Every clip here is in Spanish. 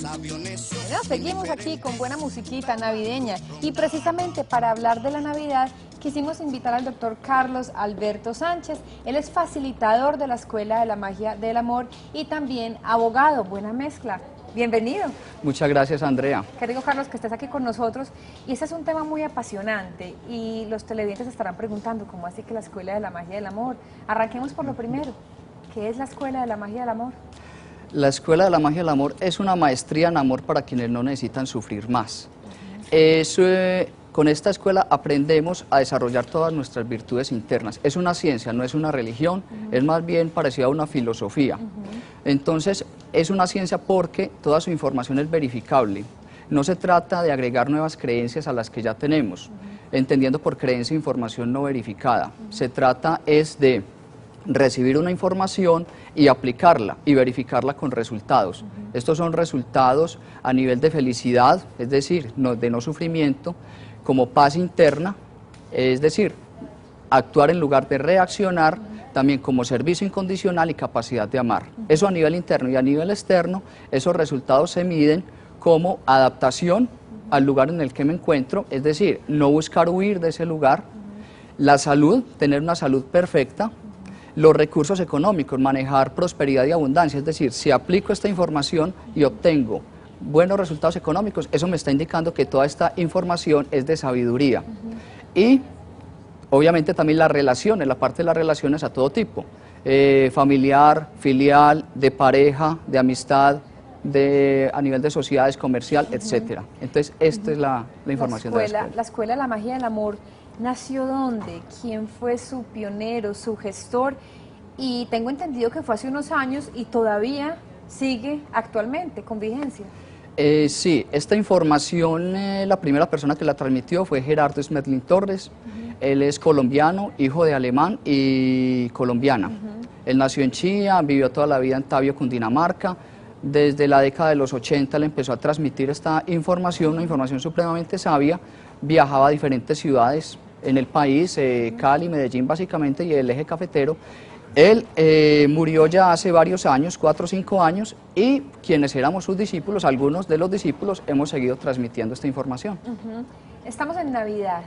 Bueno, seguimos aquí con buena musiquita navideña y precisamente para hablar de la Navidad quisimos invitar al doctor Carlos Alberto Sánchez. Él es facilitador de la Escuela de la Magia del Amor y también abogado. Buena mezcla. Bienvenido. Muchas gracias, Andrea. Querido Carlos, que estés aquí con nosotros. Y este es un tema muy apasionante y los televidentes estarán preguntando, ¿cómo así que la Escuela de la Magia del Amor? Arranquemos por lo primero. ¿Qué es la Escuela de la Magia del Amor? La Escuela de la Magia del Amor es una maestría en amor para quienes no necesitan sufrir más. Con esta escuela aprendemos a desarrollar todas nuestras virtudes internas. Es una ciencia, no es una religión, es más bien parecida a una filosofía. Entonces, es una ciencia porque toda su información es verificable. No se trata de agregar nuevas creencias a las que ya tenemos, entendiendo por creencia información no verificada. Se trata es de recibir una información y aplicarla y verificarla con resultados. Estos son resultados a nivel de felicidad, es decir, de no sufrimiento, como paz interna, es decir, actuar en lugar de reaccionar, también como servicio incondicional y capacidad de amar. Eso a nivel interno y a nivel externo, esos resultados se miden como adaptación al lugar en el que me encuentro, es decir, no buscar huir de ese lugar, la salud, tener una salud perfecta, los recursos económicos, manejar prosperidad y abundancia, es decir, si aplico esta información y obtengo buenos resultados económicos, eso me está indicando que toda esta información es de sabiduría. Y obviamente también las relaciones, la parte de las relaciones a todo tipo, familiar, filial, de pareja, de amistad, a nivel de sociedades, comercial, etcétera. Entonces, esta es la información de la escuela. La Escuela de la Magia del Amor, ¿nació dónde? ¿Quién fue su pionero, su gestor? Y tengo entendido que fue hace unos años y todavía sigue actualmente con vigencia. Sí, esta información, la primera persona que la transmitió fue Gerardo Smedlin Torres. Él es colombiano, hijo de alemán y colombiana. Él nació en Chía, vivió toda la vida en Tabio, Cundinamarca. Desde la década de los 80 le empezó a transmitir esta información, una información supremamente sabia. Viajaba a diferentes ciudades en el país, Cali, Medellín básicamente, y el eje cafetero. Él murió ya hace varios años, 4 o 5 años, y quienes éramos sus discípulos, algunos de los discípulos, hemos seguido transmitiendo esta información. Estamos en Navidad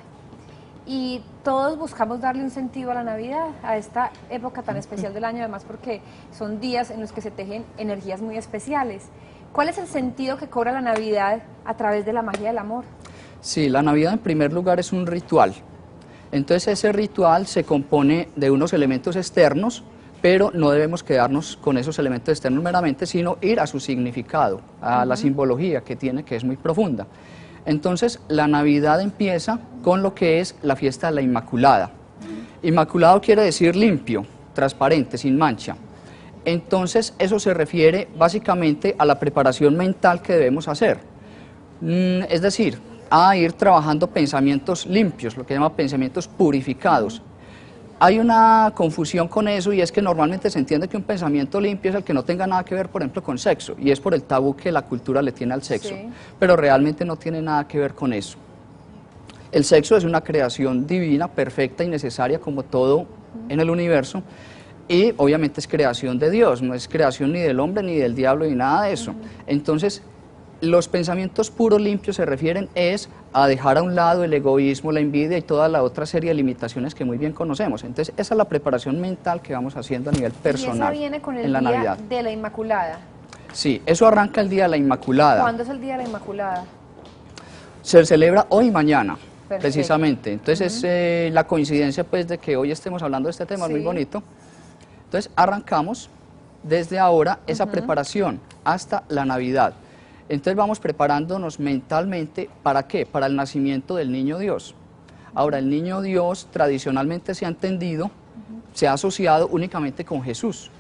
y todos buscamos darle un sentido a la Navidad, a esta época tan especial del año, además porque son días en los que se tejen energías muy especiales. ¿Cuál es el sentido que cobra la Navidad a través de la magia del amor? Sí, la Navidad en primer lugar es un ritual. Entonces ese ritual se compone de unos elementos externos, pero no debemos quedarnos con esos elementos externos meramente, sino ir a su significado, a la simbología que tiene, que es muy profunda. Entonces la Navidad empieza con lo que es la fiesta de la Inmaculada. Inmaculado quiere decir limpio, transparente, sin mancha. Entonces eso se refiere básicamente a la preparación mental que debemos hacer. Es decir, a ir trabajando pensamientos limpios, lo que se llama pensamientos purificados. Hay una confusión con eso y es que normalmente se entiende que un pensamiento limpio es el que no tenga nada que ver, por ejemplo, con sexo, y es por el tabú que la cultura le tiene al sexo, pero realmente no tiene nada que ver con eso. El sexo es una creación divina, perfecta y necesaria como todo en el universo, y obviamente es creación de Dios, no es creación ni del hombre, ni del diablo, ni nada de eso. Entonces, los pensamientos puros limpios se refieren a dejar a un lado el egoísmo, la envidia y toda la otra serie de limitaciones que muy bien conocemos. Entonces esa es la preparación mental que vamos haciendo a nivel personal. ¿Y esa viene con el día de la Inmaculada? Sí, eso arranca el día de la Inmaculada. ¿Cuándo es el día de la Inmaculada? Se celebra hoy y mañana, precisamente. Entonces es la coincidencia pues de que hoy estemos hablando de este tema, es muy bonito. Entonces arrancamos desde ahora esa preparación hasta la Navidad. Entonces vamos preparándonos mentalmente, ¿para qué? Para el nacimiento del niño Dios. Ahora, el niño Dios tradicionalmente se ha entendido, se ha asociado únicamente con Jesús.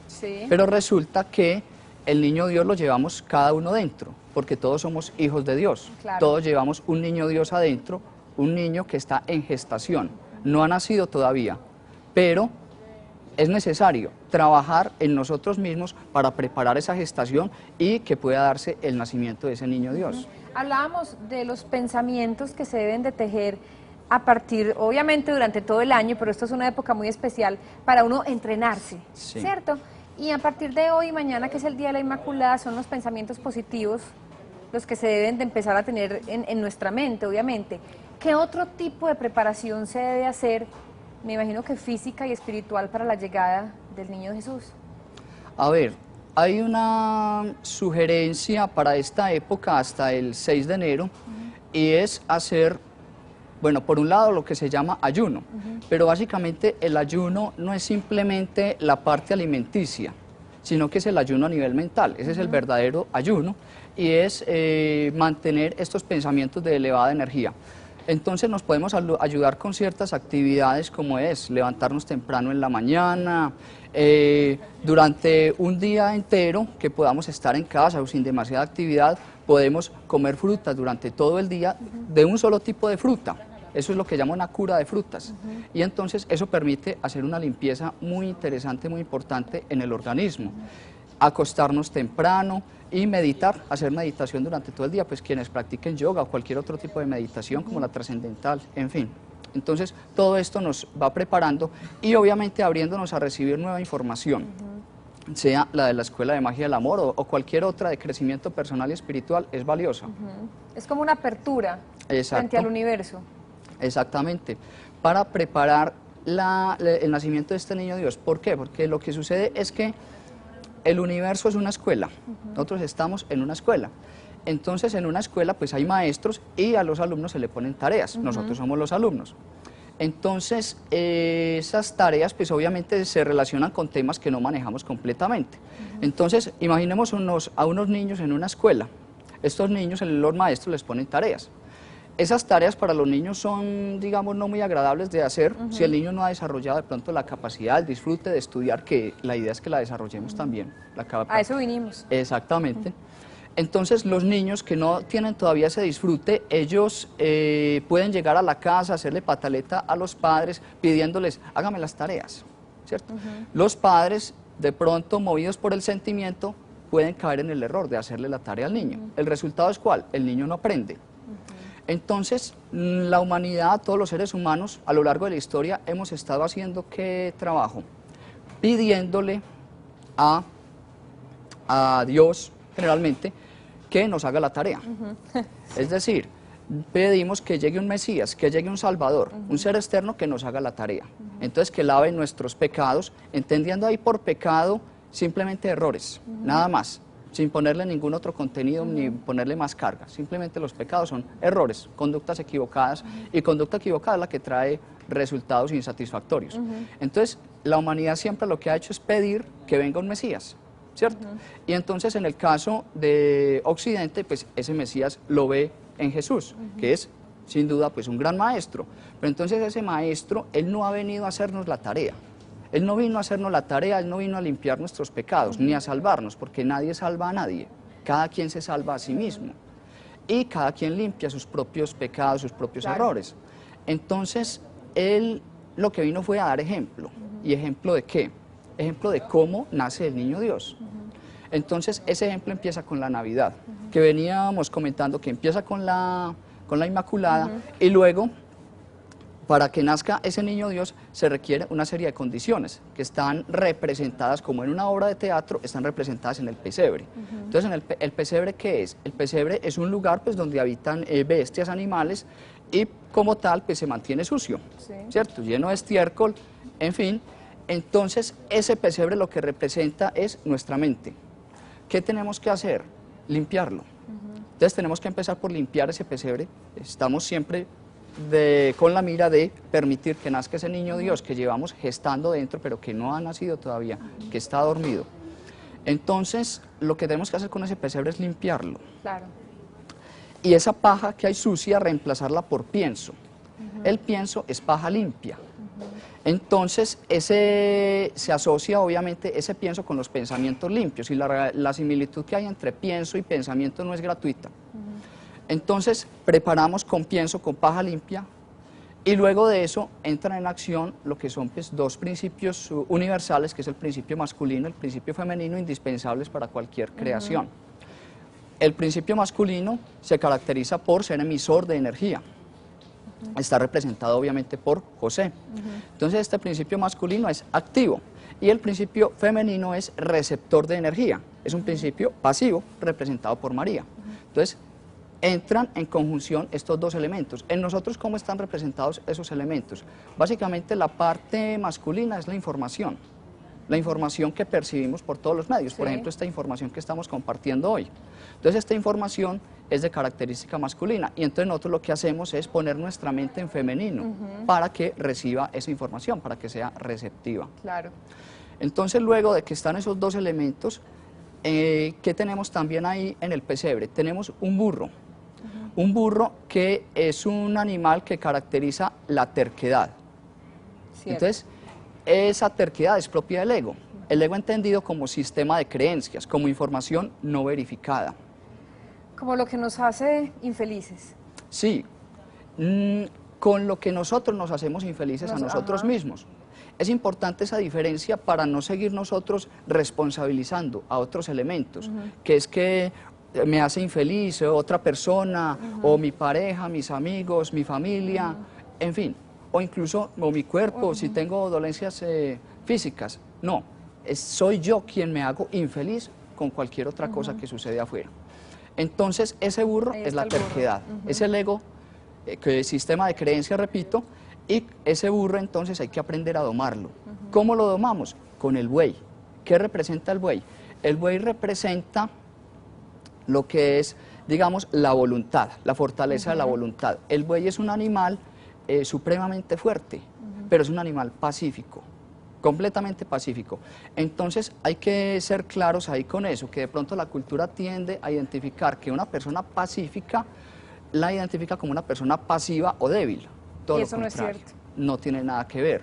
Pero resulta que el niño Dios lo llevamos cada uno dentro, porque todos somos hijos de Dios. Todos llevamos un niño Dios adentro, un niño que está en gestación. No ha nacido todavía, pero es necesario trabajar en nosotros mismos para preparar esa gestación y que pueda darse el nacimiento de ese niño Dios. Hablábamos de los pensamientos que se deben de tejer a partir, obviamente durante todo el año, pero esto es una época muy especial para uno entrenarse, ¿cierto? Y a partir de hoy y mañana, que es el Día de la Inmaculada, son los pensamientos positivos los que se deben de empezar a tener en nuestra mente, obviamente. ¿Qué otro tipo de preparación se debe hacer? Me imagino que física y espiritual para la llegada del niño Jesús. A ver, hay una sugerencia para esta época hasta el 6 de enero y es hacer, bueno, por un lado lo que se llama ayuno, pero básicamente el ayuno no es simplemente la parte alimenticia, sino que es el ayuno a nivel mental. Ese es el verdadero ayuno y es mantener estos pensamientos de elevada energía. Entonces nos podemos ayudar con ciertas actividades como es levantarnos temprano en la mañana, durante un día entero que podamos estar en casa o sin demasiada actividad, podemos comer frutas durante todo el día de un solo tipo de fruta. Eso es lo que llama una cura de frutas. Y entonces eso permite hacer una limpieza muy interesante, muy importante en el organismo. Acostarnos temprano y meditar, hacer meditación durante todo el día, pues quienes practiquen yoga o cualquier otro tipo de meditación como la trascendental, en fin. Entonces todo esto nos va preparando y obviamente abriéndonos a recibir nueva información, sea la de la Escuela de Magia del Amor o cualquier otra de crecimiento personal y espiritual, es valiosa. Es como una apertura frente al universo. Exactamente, para preparar el nacimiento de este niño Dios. ¿Por qué? Porque lo que sucede es que el universo es una escuela, nosotros estamos en una escuela. Entonces en una escuela pues hay maestros y a los alumnos se le ponen tareas, nosotros somos los alumnos. Entonces esas tareas pues obviamente se relacionan con temas que no manejamos completamente. Entonces imaginemos a unos niños en una escuela, estos niños los maestros les ponen tareas. Esas tareas para los niños son, digamos, no muy agradables de hacer si el niño no ha desarrollado de pronto la capacidad, el disfrute de estudiar, que la idea es que la desarrollemos también. A eso vinimos. Exactamente. Entonces los niños que no tienen todavía ese disfrute, ellos pueden llegar a la casa, hacerle pataleta a los padres pidiéndoles, hágame las tareas, ¿cierto? Los padres, de pronto, movidos por el sentimiento, pueden caer en el error de hacerle la tarea al niño. ¿El resultado es cuál? El niño no aprende. Entonces, la humanidad, todos los seres humanos, a lo largo de la historia, hemos estado haciendo ¿qué trabajo? Pidiéndole a Dios, generalmente, que nos haga la tarea. Es decir, pedimos que llegue un Mesías, que llegue un Salvador, un ser externo que nos haga la tarea. Entonces, que lave nuestros pecados, entendiendo ahí por pecado simplemente errores, nada más, sin ponerle ningún otro contenido ni ponerle más carga. Simplemente los pecados son errores, conductas equivocadas, y conducta equivocada es la que trae resultados insatisfactorios. Entonces, la humanidad siempre lo que ha hecho es pedir que venga un Mesías, ¿cierto? Y entonces, en el caso de Occidente, pues ese Mesías lo ve en Jesús, que es, sin duda, pues un gran maestro. Pero entonces ese maestro, él no ha venido a hacernos la tarea. Él no vino a hacernos la tarea, Él no vino a limpiar nuestros pecados, ni a salvarnos, porque nadie salva a nadie. Cada quien se salva a sí mismo. Y cada quien limpia sus propios pecados, sus propios errores. Entonces, Él lo que vino fue a dar ejemplo. ¿Y ejemplo de qué? Ejemplo de cómo nace el niño Dios. Entonces, ese ejemplo empieza con la Navidad, que veníamos comentando que empieza con la Inmaculada, y luego, para que nazca ese niño Dios se requiere una serie de condiciones que están representadas, como en una obra de teatro, están representadas en el pesebre. Entonces, ¿el pesebre qué es? El pesebre es un lugar pues, donde habitan bestias, animales, y como tal pues, se mantiene sucio, ¿cierto? Lleno de estiércol, en fin. Entonces, ese pesebre lo que representa es nuestra mente. ¿Qué tenemos que hacer? Limpiarlo. Entonces, tenemos que empezar por limpiar ese pesebre. Estamos siempre con la mira de permitir que nazca ese niño Dios que llevamos gestando dentro, pero que no ha nacido todavía, que está dormido. Entonces, lo que tenemos que hacer con ese pesebre es limpiarlo. Claro. Y esa paja que hay sucia, reemplazarla por pienso. El pienso es paja limpia. Entonces, se asocia obviamente ese pienso con los pensamientos limpios, y la similitud que hay entre pienso y pensamiento no es gratuita. Entonces, preparamos con pienso, con paja limpia, y luego de eso entran en acción lo que son pues, dos principios universales, que es el principio masculino y el principio femenino, indispensables para cualquier creación. El principio masculino se caracteriza por ser emisor de energía. Está representado obviamente por José. Entonces, este principio masculino es activo, y el principio femenino es receptor de energía. Es un principio pasivo representado por María. Entonces, entran en conjunción estos dos elementos. En nosotros, ¿cómo están representados esos elementos? Básicamente, la parte masculina es la información que percibimos por todos los medios, por ejemplo, esta información que estamos compartiendo hoy. Entonces, esta información es de característica masculina, y entonces nosotros lo que hacemos es poner nuestra mente en femenino para que reciba esa información, para que sea receptiva. Claro. Entonces, luego de que están esos dos elementos, ¿qué tenemos también ahí en el pesebre? Tenemos un burro. Un burro que es un animal que caracteriza la terquedad. Cierto. Entonces, esa terquedad es propia del ego. El ego entendido como sistema de creencias, como información no verificada. Como lo que nos hace infelices. Sí, con lo que nosotros nos hacemos infelices a nosotros mismos. Es importante esa diferencia para no seguir nosotros responsabilizando a otros elementos, que es que me hace infeliz otra persona, o mi pareja, mis amigos, mi familia, en fin, o incluso mi cuerpo, si tengo dolencias físicas. No, soy yo quien me hago infeliz con cualquier otra cosa que sucede afuera. Entonces, ese burro es la terquedad, es el ego, que es sistema de creencias, repito, y ese burro entonces hay que aprender a domarlo. ¿Cómo lo domamos? Con el buey. ¿Qué representa el buey? El buey representa lo que es, digamos, la voluntad, la fortaleza de la voluntad. El buey es un animal supremamente fuerte, pero es un animal pacífico, completamente pacífico. Entonces hay que ser claros ahí con eso, que de pronto la cultura tiende a identificar que una persona pacífica la identifica como una persona pasiva o débil. Todo y eso lo no es contrario, cierto. no tiene nada que ver.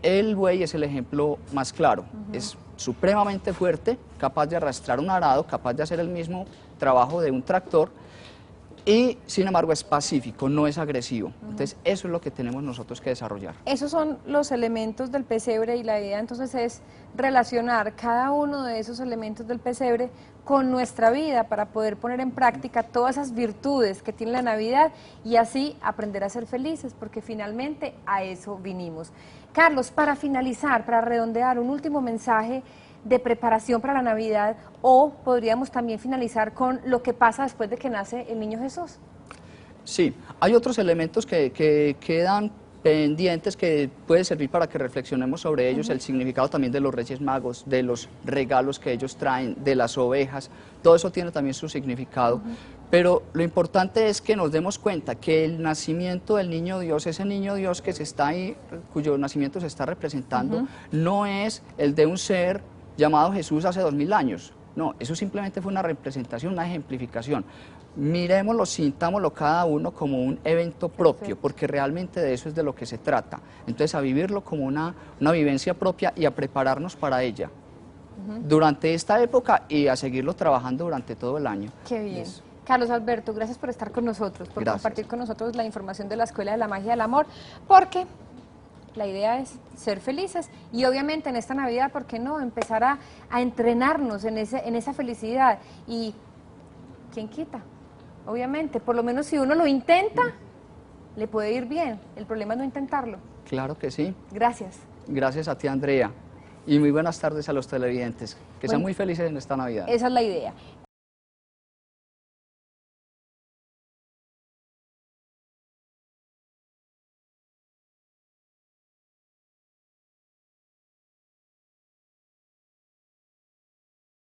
El buey es el ejemplo más claro, es supremamente fuerte, capaz de arrastrar un arado, capaz de hacer el mismo trabajo de un tractor, y sin embargo es pacífico, no es agresivo. Entonces eso es lo que tenemos nosotros que desarrollar. Esos son los elementos del pesebre, y la idea entonces es relacionar cada uno de esos elementos del pesebre con nuestra vida para poder poner en práctica todas esas virtudes que tiene la Navidad y así aprender a ser felices, porque finalmente a eso vinimos. Carlos, para finalizar, para redondear, un último mensaje de preparación para la Navidad, o podríamos también finalizar con lo que pasa después de que nace el niño Jesús. Sí, hay otros elementos que quedan pendientes que puede servir para que reflexionemos sobre ellos, el significado también de los Reyes Magos, de los regalos que ellos traen, de las ovejas, todo eso tiene también su significado, pero lo importante es que nos demos cuenta que el nacimiento del niño Dios, ese niño Dios que se está ahí, cuyo nacimiento se está representando, no es el de un ser llamado Jesús hace 2000 años, no, eso simplemente fue una representación, una ejemplificación. Miremoslo, sintámoslo cada uno como un evento propio, porque realmente de eso es de lo que se trata. Entonces, a vivirlo como una vivencia propia y a prepararnos para ella durante esta época y a seguirlo trabajando durante todo el año. Qué bien. Carlos Alberto, gracias por estar con nosotros, por compartir con nosotros la información de la Escuela de la Magia del Amor, porque la idea es ser felices y obviamente en esta Navidad, ¿por qué no? Empezar a entrenarnos en esa felicidad y ¿quién quita? Obviamente, por lo menos si uno lo intenta, le puede ir bien. El problema es no intentarlo. Claro que sí. Gracias. Gracias a ti, Andrea. Y muy buenas tardes a los televidentes. Que sean muy felices en esta Navidad. Esa es la idea.